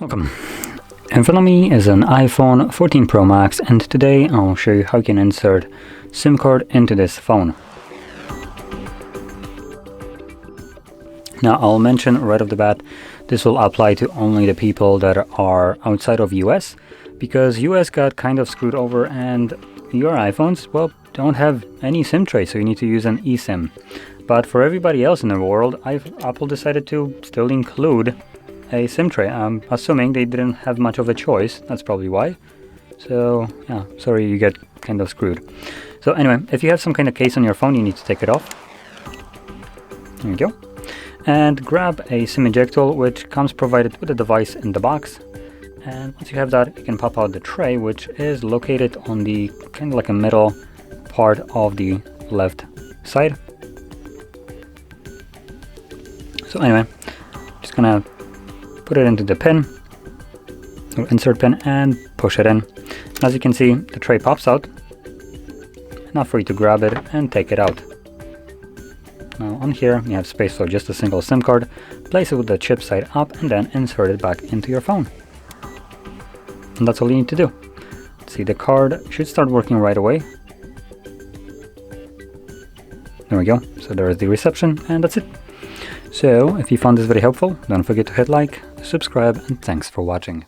Welcome. In front of me is an iPhone 14 Pro Max, and today I'll show you how you can insert SIM card into this phone. Now I'll mention right off the bat, this will apply to only the people that are outside of US, because US got kind of screwed over and your iPhones, well, don't have any SIM tray, so you need to use an eSIM. But for everybody else in the world, Apple decided to still include a SIM tray. I'm assuming they didn't have much of a choice, that's probably why. So yeah, sorry you get kind of screwed. So anyway, if you have some kind of case on your phone, you need to take it off. There we go. And grab a SIM eject tool, which comes provided with the device in the box. And once you have that, you can pop out the tray, which is located on the kind of like a middle part of the left side. So anyway, just gonna put it into the pin, or insert pin, and push it in. As you can see, the tray pops out, enough for you to grab it and take it out. Now on here you have space for just a single SIM card. Place it with the chip side up and then insert it back into your phone. And that's all you need to do. See, the card should start working right away. There we go. So there is the reception, and that's it. So if you found this very helpful, don't forget to hit like, subscribe, and thanks for watching.